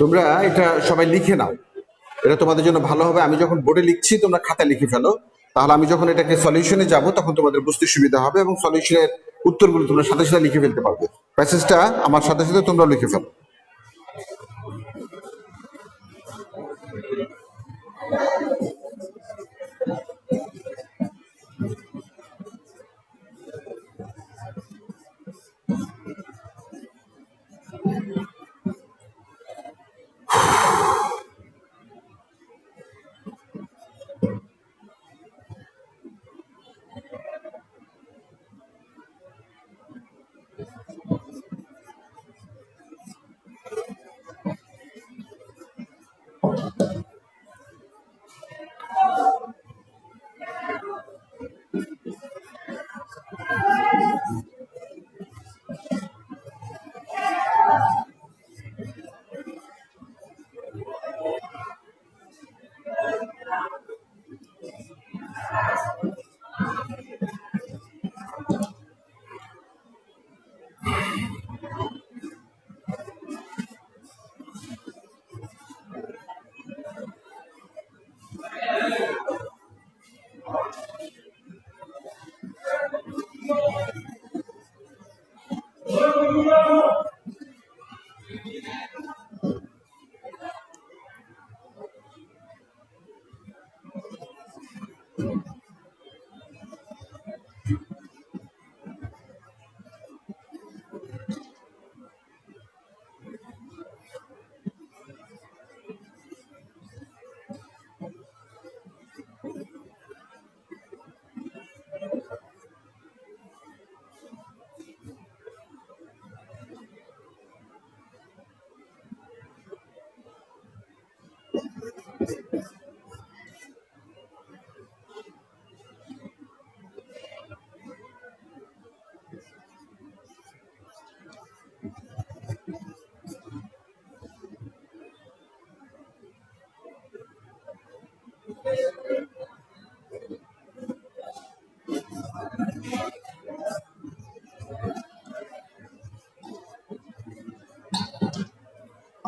তোমরা এটা সবাই লিখে নাও, এটা তোমাদের জন্য ভালো হবে। আমি যখন বোর্ডে লিখছি তোমরা খাতায় লিখে ফেলো, তাহলে আমি যখন এটাকে সলিউশনে যাব তখন তোমাদের বুঝতে সুবিধা হবে এবং সলিউশনের উত্তরগুলো তোমরা সাথে সাথে লিখে ফেলতে পারবে। প্যাসেজটা আমার সাথে সাথে তোমরা লিখে ফেলো।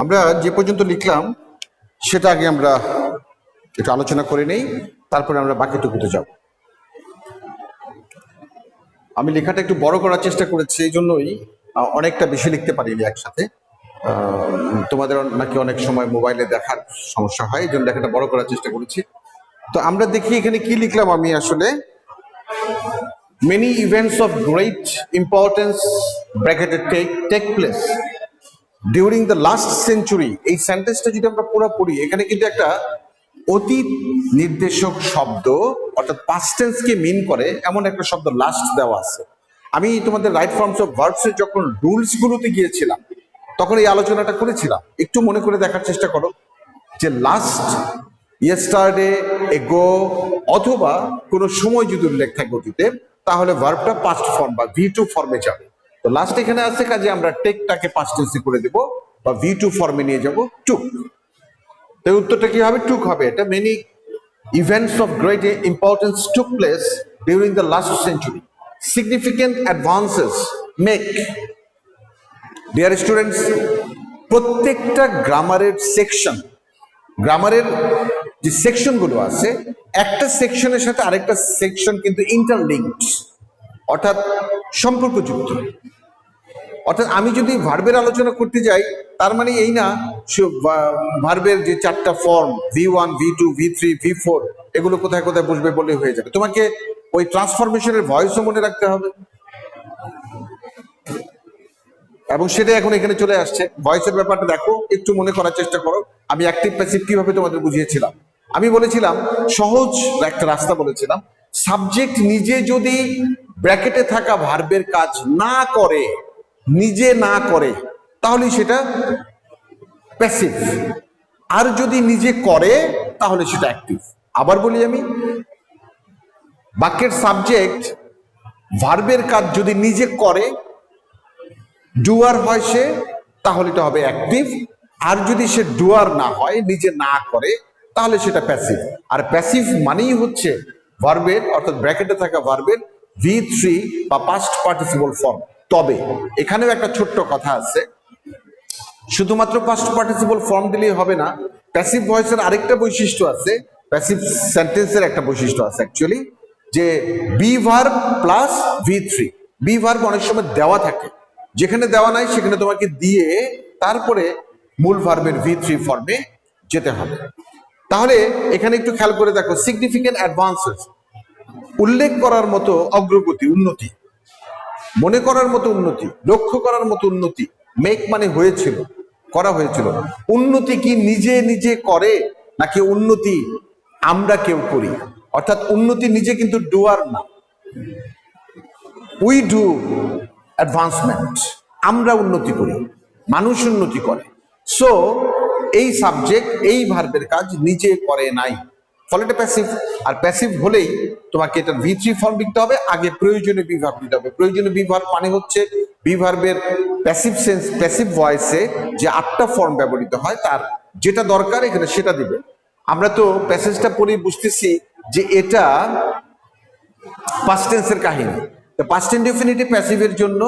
আমরা যে পর্যন্ত লিখলাম সেটা আগে আমরা একটু আলোচনা করে নেই, তারপরে আমরা বাকিটুকুতে যাব। আমি লেখাটা একটু বড় করার চেষ্টা করেছি, এই জন্যই অনেকটা বেশি লিখতে পারিনি একসাথে। তোমাদের নাকি অনেক সময় মোবাইলে দেখার সমস্যা হয়, এই জন্য লেখাটা বড় করার চেষ্টা করেছি। তো আমরা দেখি এখানে কি লিখলাম আমি আসলে। Many events of great importance ব্র্যাকেটে take place during the last century. এই সেন্টেন্সটা যদি আমরা পুরো পড়ি, এখানে কিন্তু একটা অতীত নির্দেশক শব্দ অর্থাৎ পাস্ট টেন্সকে মিন করে এমন একটা শব্দ লাস্ট দেওয়া আছে। আমি তোমাদের রাইট ফর্মস অফ ভার্বসের যখন রুলস গুলোতে গিয়েছিলাম তখন এই আলোচনাটা করেছিলাম, একটু মনে করে দেখার চেষ্টা করো যে লাস্ট, ইয়েস্টারডে, এগো অথবা কোনো সময় যদি উল্লেখ থাকে অতীতে, তাহলে ভার্বটা পাস্ট ফর্ম বা V2 ফর্মে যাবে। তো লাস্ট এখানে আছে, কাজে আমরা টেকটাকে পাস্ট টেন্সে করে দেব বা V2 ফর্মে নিয়ে যাব, টুক। তো উত্তরটা কি হবে? টুক হবে। এটা many events of great importance took place during the last century. Significant advances make dear students, প্রত্যেকটা গ্রামারের যে সেকশনগুলো আছে, একটা সেকশনের সাথে আরেকটা সেকশন কিন্তু ইন্টারলিঙ্কড, অর্থাৎ সম্পর্কযুক্ত। অর্থাৎ আমি যদি ভার্বের আলোচনা করতে যাই, তার মানে এই না ভার্বের যে 4টা form V1, V2, V3, V4 এগুলো কোথায় কোথায় বসবে বলে হয়ে যাবে। তোমাকে ওই ট্রান্সফরমেশনের ভয়েসও মনে রাখতে হবে, এবং সেটা এখন এখানে চলে আসছে। ভয়েসের ব্যাপারটা দেখো, একটু মনে করার চেষ্টা করো। আমি অ্যাক্টিভ প্যাসিভ কিভাবে তোমাদের বুঝিয়েছিলাম। আমি বলেছিলাম সহজ একটা রাস্তা বলেছিলাম, সাবজেক্ট নিজে যদি ব্র্যাকেটে থাকা ভার্বের কাজ না করে, নিজে না করে, তাহলে সেটা প্যাসিভ। আর যদি নিজে করে তাহলে সেটা অ্যাক্টিভ। আবার বলি আমি, বাক্যের সাবজেক্ট ভার্বের কাজ যদি নিজে করে, ডুয়ার হয় সে, তাহলে এটা হবে অ্যাক্টিভ। আর যদি সে ডুয়ার না হয়, নিজে না করে, তাহলে সেটা প্যাসিভ। আর প্যাসিভ মানেই হচ্ছে ভার্বের, অর্থাৎ ব্র্যাকেটে থাকা ভার্বের V3 বা পাস্ট পার্টিসিপল ফর্ম। তবে এখানেও একটা ছোট্ট কথা আছে, শুধুমাত্র পাস্ট পার্টিসিপল ফর্ম দিলেই হবে না। প্যাসিভ ভয়েসের আরেকটা বৈশিষ্ট্য আছে, প্যাসিভ সেন্টেন্সের একটা বৈশিষ্ট্য আছে অ্যাকচুয়ালি, যে be verb plus V3। Be verb অনেক সময় দেওয়া থাকে, যেখানে দেওয়া নাই সেখানে তোমাকে দিয়ে তারপরে মূল ভার্বের V3 ফর্মে যেতে হবে। তাহলে এখানে একটু খেয়াল করে দেখো, সিগনিফিকেন্ট অ্যাডভান্সেস, উল্লেখ করার মতো অগ্রগতি, উন্নতি, মনে করার মতো উন্নতি, লক্ষ্য করার মতো উন্নতি। মেক মানে হয়েছিল, করা হয়েছিল। উন্নতি কি নিজে নিজে করে, নাকি উন্নতি আমরা কেউ করি? অর্থাৎ উন্নতি নিজে কিন্তু ডুয়ার না, উই ডু অ্যাডভান্সমেন্ট, আমরা উন্নতি করি, মানুষ উন্নতি করে। সো এই সাবজেক্ট এই ভার্বের কাজ নিজে করে নাই, ফলে এটা প্যাসিভ। আর প্যাসিভ হলেই তোমাকে এটা V3 ফর্ম লিখতে হবে, আগে প্রয়োজনীয় বি ভার্ব দিতে হবে। প্রয়োজনীয় বি ভার্ব মানে হচ্ছে বি ভার্বের প্যাসিভ সেন্স, প্যাসিভ ভয়েসে যে 8টা ফর্ম ব্যবহৃত হয়, তার যেটা দরকার এখানে সেটা দিবে। আমরা তো প্যাসেজটা পড়ে বুঝতেছি যে এটা পাস্ট টেন্সের কাহিনী। তো পাস্ট ইনডেফিনিটিভ প্যাসিভের জন্য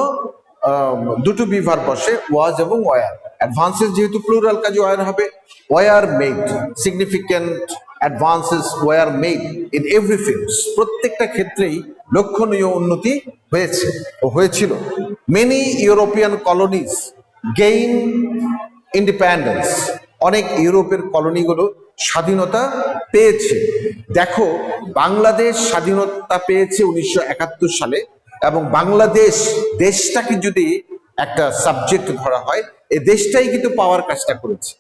দুটো বি ভার্ব বসে, ওয়াজ এবং ওয়ার। অ্যাডভান্সেস যেহেতু প্লুরাল, কাজে ওয়ার হবে। War made, significant advances war made in every fields, প্রত্যেকটা ক্ষেত্রেই লক্ষণীয় উন্নতি হয়েছে ও হয়েছিল। Many European colonies gain independence, অনেক ইউরোপের কলোনিগুলো স্বাধীনতা পেয়েছে। দেখো, বাংলাদেশ স্বাধীনতা পেয়েছে 1971 সালে, এবং বাংলাদেশ দেশটাকে যদি একটা সাবজেক্ট ধরা হয়, এই দেশটাই কিন্তু পাওয়ার কাজটা করেছে,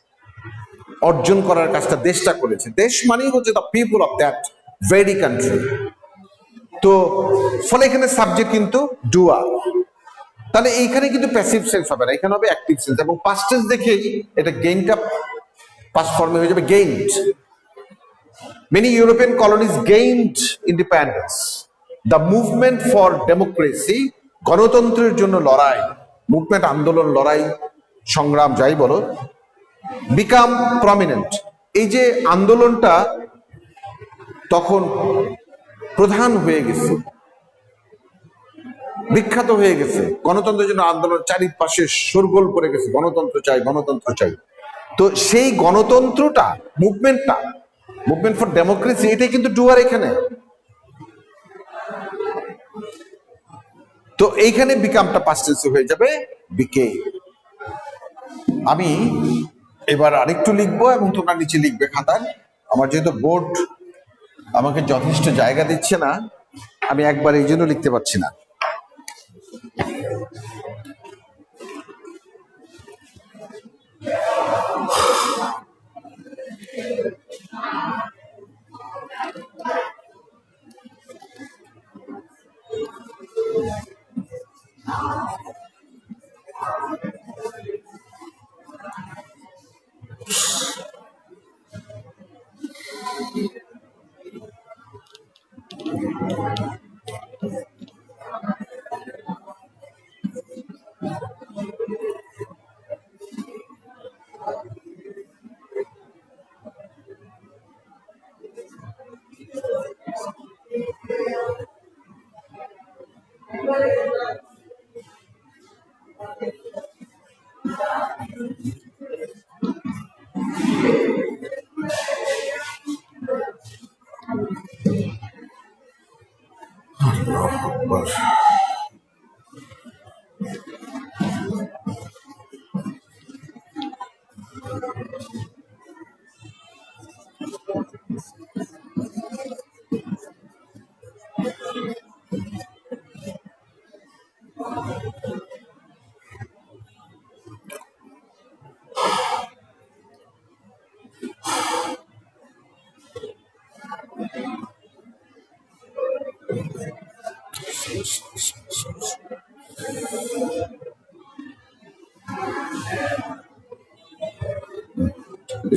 অর্জন করার কাজটা দেশটা করেছে। দেশ মানেই হচ্ছে the people of that very country. তো ফলে এখানে সাবজেক্ট কিন্তু ডুয়ার। তাহলে এইখানে কিন্তু প্যাসিভ সেন্স হবে না, এখানে হবে অ্যাক্টিভ সেন্স। এবং পাস্ট টেন্স দেখেই এটা গেইনটা পাস্ট ফর্মে হয়ে যাবে, gained. Many European colonies gained independence. The movement for democracy, গণতন্ত্রের জন্য লড়াই, মুভমেন্ট, আন্দোলন, লড়াই, সংগ্রাম, যাই বলো, become prominent, এই যে আন্দোলনটা তখন প্রধান হয়ে গেছে, বিখ্যাত হয়ে গেছে। গণতন্ত্রের জন্য আন্দোলন চারিপাশে শোরগোল পড়ে গেছে, গণতন্ত্র চাই, গণতন্ত্র চাই। তো সেই গণতন্ত্রটা, মুভমেন্টটা, মুভমেন্ট ফর ডেমোক্রেসি, এটাই কিন্তু ডুয়ার এখানে। তো এইখানে বিকামটা পাস্ট টেন্সে হয়ে যাবে বিকে। আমি এবার আরেকটু লিখবো এবং তোমরা নিচে লিখবে খাতায়। আমার যেহেতু বোর্ড আমাকে যথেষ্ট জায়গা দিচ্ছে না, আমি একবার এই জন্য লিখতে পারছি না।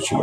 ছিল।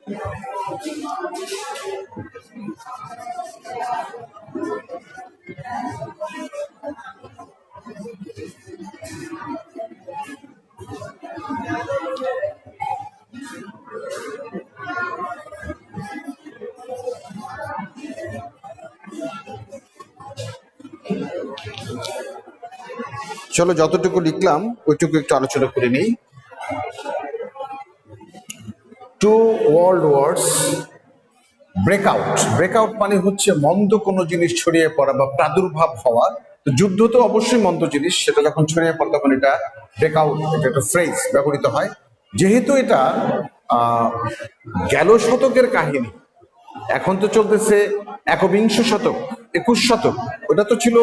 চলো যতটুকু লিখলাম ওইটুকু একটু আলোচনা করে নিই। টু ওয়ার্ল্ড ওয়ার্স ব্রেকআউট। ব্রেকআউট মানে হচ্ছে মন্দ কোনো জিনিস ছড়িয়ে পড়া বা প্রাদুর্ভাব হওয়া। তো যুদ্ধ তো অবশ্যই মন্দ জিনিস, সেটা যখন ছড়িয়ে পড়ে তখন এটা ব্রেকআউট, এটা একটা ফ্রেজ ব্যবহৃত হয়। যেহেতু এটা গেল শতকের কাহিনী, এখন তো চলতেছে একবিংশ শতক, 21 শতক, ওটা তো ছিল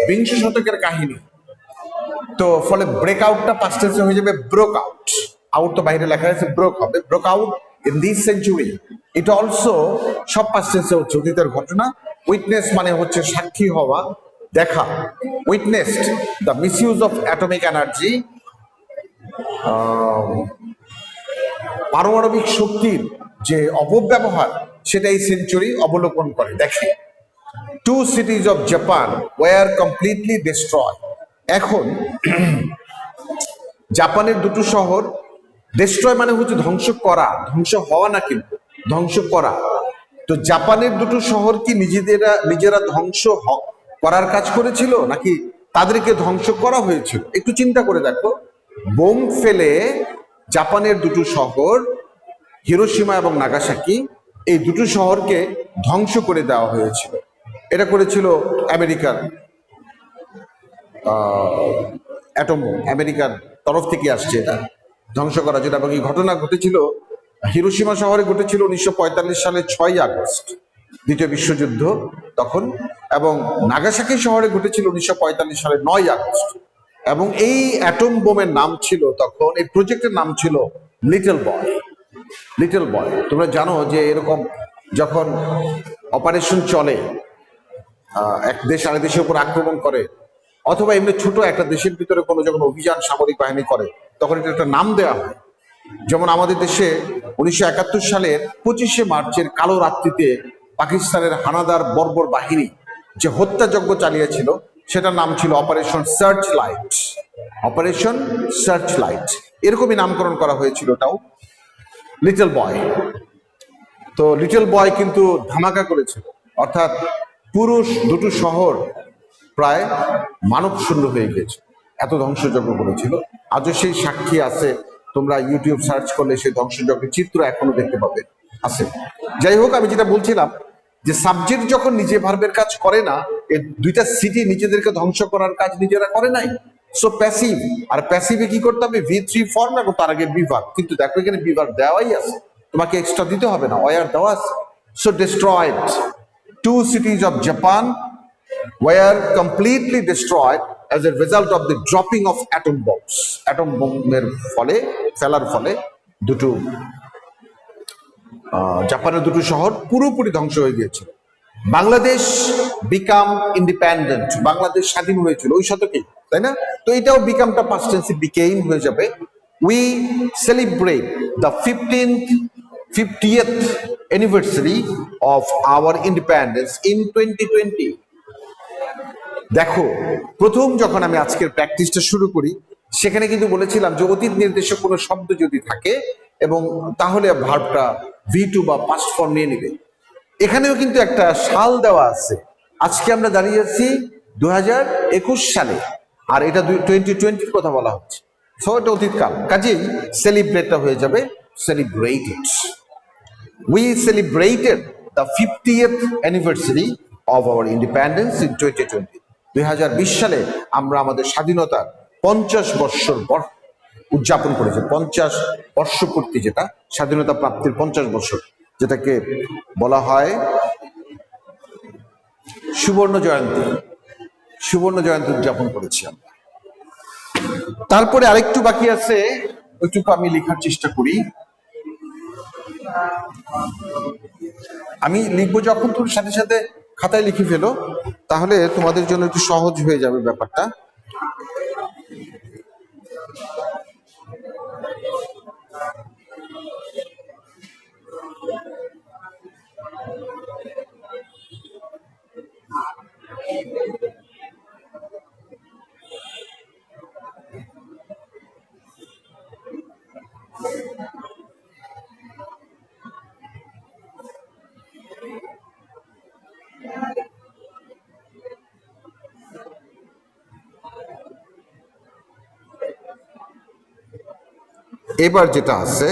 বিংশ শতকের কাহিনী। তো ফলে ব্রেকআউটটা পাস্ট টেন্সে হয়ে যাবে ব্রোক আউট। আউট তো বাইরে লেখা আছে, ব্রোক হবে, broke out in this century. এটা অলসো সব পাস্ট টেন্সে হচ্ছে অতীতের ঘটনা। উইটনেস মানে হচ্ছে সাক্ষী হওয়া, দেখা। Witnessed the misuse of atomic energy, পারমাণবিক শক্তির যে অপব্যবহার সেটা এই সেঞ্চুরি অবলোকন করে, দেখে। Two cities of Japan war completely destroy. এখন জাপানের দুটো শহর, ডিস্ট্রয় মানে হচ্ছে ধ্বংস করা, ধ্বংস হওয়া না, কিন্তু ধ্বংস করা। তো জাপানের দুটো শহর কি নিজেরা ধ্বংস করার কাজ করেছিল নাকি তাদেরকে ধ্বংস করা হয়েছিল? একটু চিন্তা করে দেখো। বোম ফেলে জাপানের দুটো শহর হিরোশিমা এবং নাগাসাকি, এই দুটো শহরকে ধ্বংস করে দেওয়া হয়েছিল। এটা করেছিল আমেরিকার অ্যাটম বোম, আমেরিকার তরফ থেকে আসছে এটা ধ্বংস করার জন্য। এবং এই ঘটনা ঘটেছিল হিরোশিমা শহরে, ঘটেছিল 1945 সালের 6ই আগস্ট, দ্বিতীয় বিশ্বযুদ্ধ তখন। এবং নাগাসাকি শহরে ঘটেছিল 1945 সালের 9ই আগস্ট। এবং এই অ্যাটম বোমের নাম ছিল তখন, এই প্রজেক্টের নাম ছিল লিটল বয়। Little boy. তোমরা জানো যে এরকম যখন অপারেশন চলে, এক দেশ আরেক দেশের উপর আক্রমণ করে, অথবা এমনি ছোট একটা দেশের ভিতরে কোনো যখন অভিযান সামরিক বাহিনী করে, তখন এটা একটা নাম দেওয়া হয়। যেমন আমাদের দেশে 1971 সালের 25শে মার্চের কালো রাত্রিতে পাকিস্তানের হানাদার বর্বর বাহিনী যে হত্যাযজ্ঞ চালিয়েছিল, সেটার নাম ছিল operation search light. Operation search light, এরকমই নামকরণ করা হয়েছিল ওটাও, লিটল বয়। তো লিটল বয় কিন্তু ধামাকা করেছিল, অর্থাৎ পুরুষ দুটো শহর প্রায় মানব শূন্য হয়ে গিয়েছে, এত ধ্বংসযজ্ঞ করেছিল। আজও সেই সাক্ষী আছে, তোমরা ইউটিউব সার্চ করলে সেই ধ্বংসযজ্ঞের চিত্র এখনো দেখতে পাবে, আছে। যাই হোক, আমি যেটা বলছিলাম যে সাবজেক্ট যখন নিজে ভার্বের কাজ করে না, এই দুইটা সিটি নিজেদেরকে ধ্বংস করার কাজ নিজেরা করে নাই, সো প্যাসিভ। আর প্যাসিভে কি করতে হবে? V3 ফর্ম এবং তার আগে বিভাগ। কিন্তু দেখো এখানে বিভাগ দেওয়াই আছে, তোমাকে এক্সট্রা দিতে হবে না, ওয়ার দেওয়া আছে। So destroyed, two cities of Japan were completely destroyed as a result of the dropping of atom bombs. Atom bomber ফলে, ফেলার ফলে দুটো জাপানের দুটো শহর পুরোপুরি ধ্বংস হয়ে গিয়েছিল। বাংলাদেশ বিকাম ইন্ডিপেন্ডেন্ট, বাংলাদেশ স্বাধীন হয়েছিল ওই শতকে, তাই না? তো এটাও বিকামটা পাস্ট টেন্সে বিকেম হয়ে যাবে। We celebrate the 50th anniversary of our independence in 2020. দেখো, প্রথম যখন আমি আজকের প্র্যাকটিসটা শুরু করি, সেখানে কিন্তু বলেছিলাম যে অতীত নির্দেশক কোনো শব্দ যদি থাকে এবং তাহলে ভার্বটা V2 বা পাস্ট ফর্ম নিয়ে নেবে। এখানেও কিন্তু একটা সাল দেওয়া আছে। আজকে আমরা দাঁড়িয়ে আছি 2021 সালে, আর এটা 2020 কথা বলা হচ্ছে, সো এটা অতীতকাল, কাজেই সেলিব্রেটটা হয়ে যাবে celebrated. We celebrated the 50th anniversary of our independence in 2020. 2020 সালে আমরা আমাদের স্বাধীনতার 50 বৎসর উদযাপন করেছি। 50 বর্ষপূর্তি, যেটা স্বাধীনতা প্রাপ্তির 50 বছর, যেটাকে বলা হয় সুবর্ণ জয়ন্তী। সুবর্ণ জয়ন্তী উদযাপন করেছি আমরা। তারপরে আরেকটু বাকি আছে, ওইটুকু আমি লেখার চেষ্টা করি। আমি লিখবো যখন, তোর সাথে সাথে খাতায় লিখে ফেলো, তাহলে তোমাদের জন্য একটু সহজ হয়ে যাবে ব্যাপারটা। এবার যেটা আছে,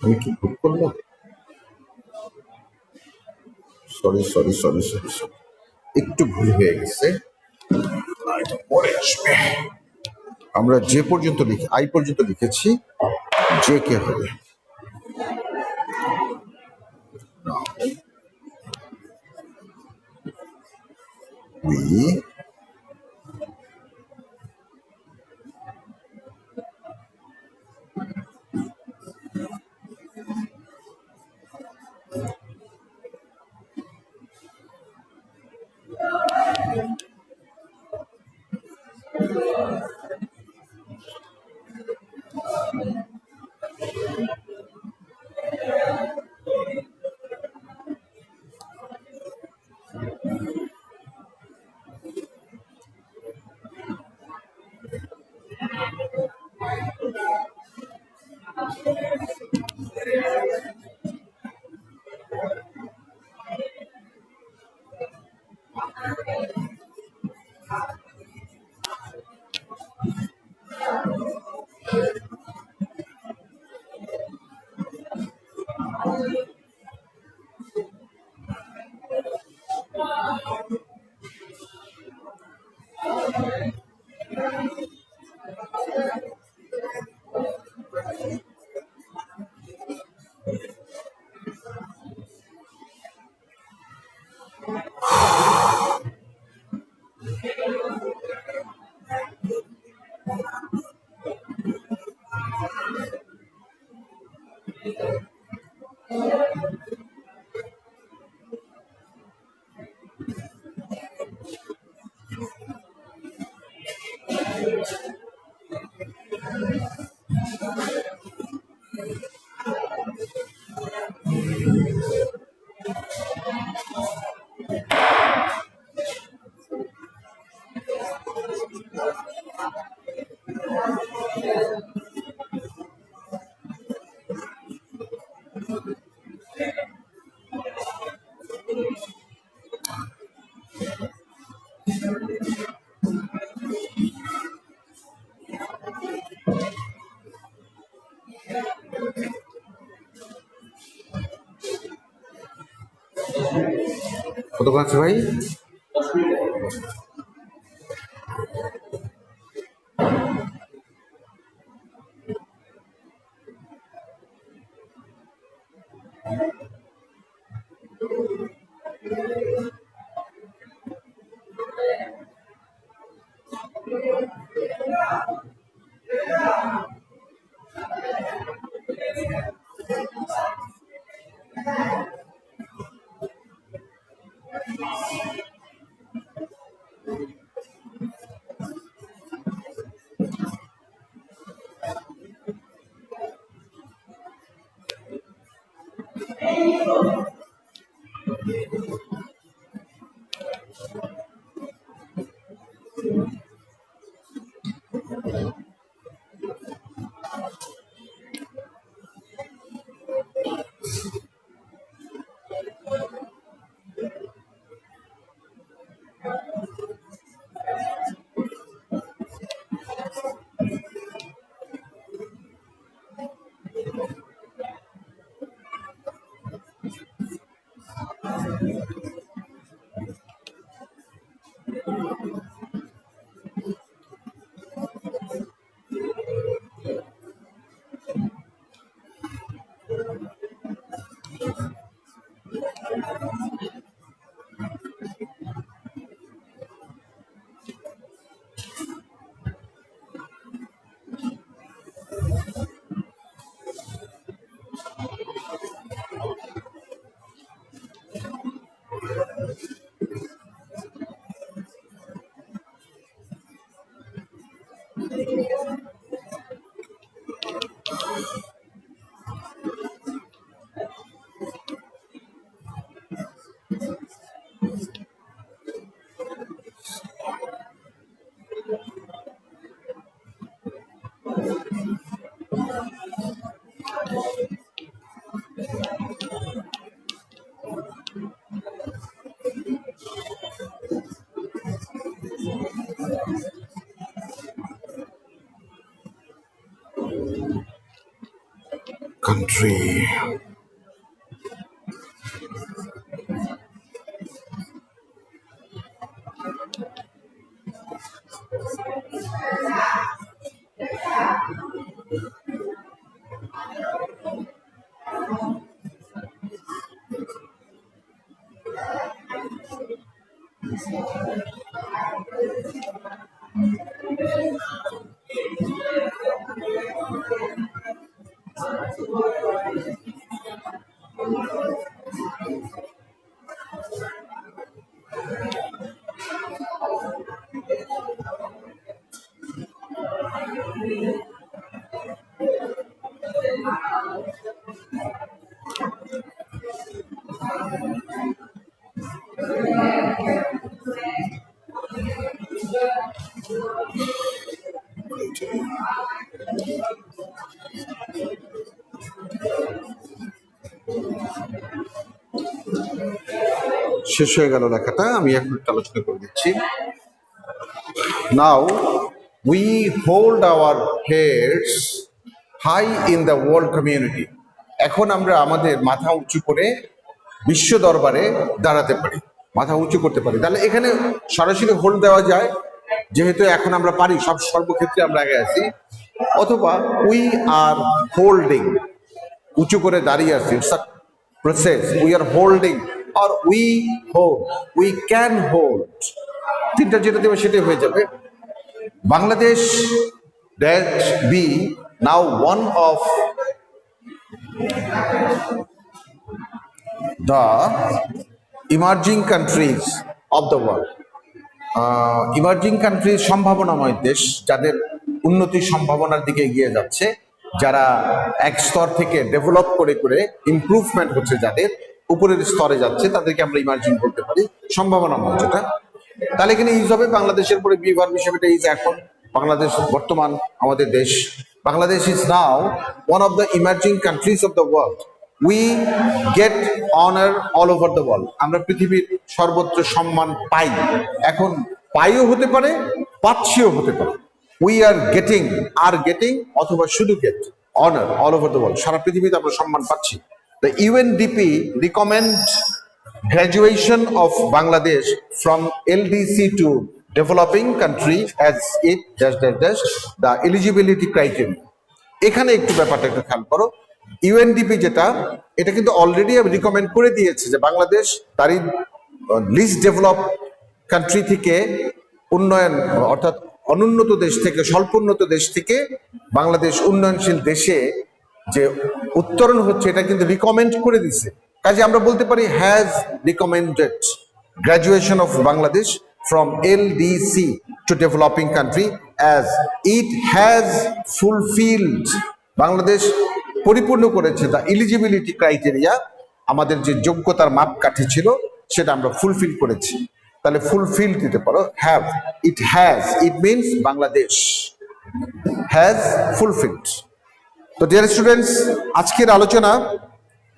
আমি কি ভুল করলাম? Sorry sorry sorry sorry sorry, একটু ভুল হয়ে গেছে। এটা পরে আসবে। আমরা যে পর্যন্ত আই পর্যন্ত লিখেছি, যে কে হবে। We কতক্ষণ আছে ভাই? Country. শেষ হয়ে গেল লেখাটা, আমি এখন একটু আলোচনা করে দিচ্ছি। Now we hold our heads high in the world community. এখন আমরা আমাদের মাথা উঁচু করে বিশ্ব দরবারে দাঁড়াতে পারি, মাথা উঁচু করতে পারি। তাহলে এখানে সরাসরি হোল্ড দেওয়া যায়, যেহেতু এখন আমরা পারি, সব সর্বক্ষেত্রে আমরা আগে আছি। অথবা উই আর হোল্ডিং, উঁচু করে দাঁড়িয়ে আছি, process, we are holding or we hold, we can hold, তিনটা যেটা দেবে সেটাই হয়ে যাবে। Bangladesh that be now one of the emerging countries of the world. Emerging country সম্ভাবনাময় দেশ, যাদের উন্নতির সম্ভাবনার দিকে এগিয়ে যাচ্ছে, যারা এক স্তর থেকে ডেভেলপ করে করে ইমপ্রুভমেন্ট হচ্ছে, যাদের উপরের স্তরে যাচ্ছে, তাদেরকে আমরা ইমার্জিং বলতে পারি, সম্ভাবনাময় যেটা। তাহলে এখানে ইউজ হবে বাংলাদেশের পরে বি ভার্ব হিসেবে এটা ইজ। এখন বাংলাদেশ বর্তমান আমাদের দেশ, Bangladesh is now one of the emerging countries of the world. We get honour all over the world. আমরা পৃথিবীর সর্বোচ্চ সম্মান পাই। এখন পাইও হতে পারে, পাচ্ছিও হতে পারে। উই আর গেটিং অথবা শুধু get honour all over the world, সারা পৃথিবীতে আমরা সম্মান পাচ্ছি। The UNDP recommend graduation of Bangladesh from LDC to developing country as it the eligibility criteria. এখানে একটু ব্যাপারটা একটু খেয়াল করো। ইউএনডিপি যেটা, এটা কিন্তু অলরেডি রিকমেন্ড করে দিয়েছে যে বাংলাদেশ তারই লিস্ট ডেভেলপ কান্ট্রি থেকে উন্নয়ন, অর্থাৎ অনুন্নত দেশ থেকে, স্বল্পোন্নত দেশ থেকে বাংলাদেশ উন্নয়নশীল দেশে যে উত্তরণ হচ্ছে, এটা কিন্তু রিকমেন্ড করে দিছে। কাজে আমরা বলতে পারি has recommended graduation of Bangladesh from LDC to developing country as it has fulfilled. Bangladesh পরিপূর্ণ করেছে দ্য এলিজিবিলিটি ক্রাইটেরিয়া, আমাদের যে যোগ্যতার মাপকাঠি ছিল সেটা আমরা ফুলফিল করেছি। তাহলে ফুলফিল দিতে পারো have, it means Bangladesh has fulfilled. তো ডিয়ার স্টুডেন্টস, আজকের আলোচনা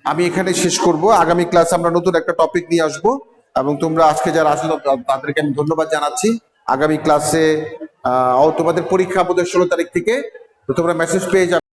আমি এখানে শেষ করব। আগামী ক্লাসে আমরা নতুন একটা টপিক নিয়ে আসব, এবং তোমরা আজকে যারা আসলে তাদেরকে আমি ধন্যবাদ জানাচ্ছি। আগামী ক্লাসে তোমাদের পরীক্ষা বোধহয় 16 তারিখ থেকে, তো তোমরা মেসেজ পেয়ে যাবে।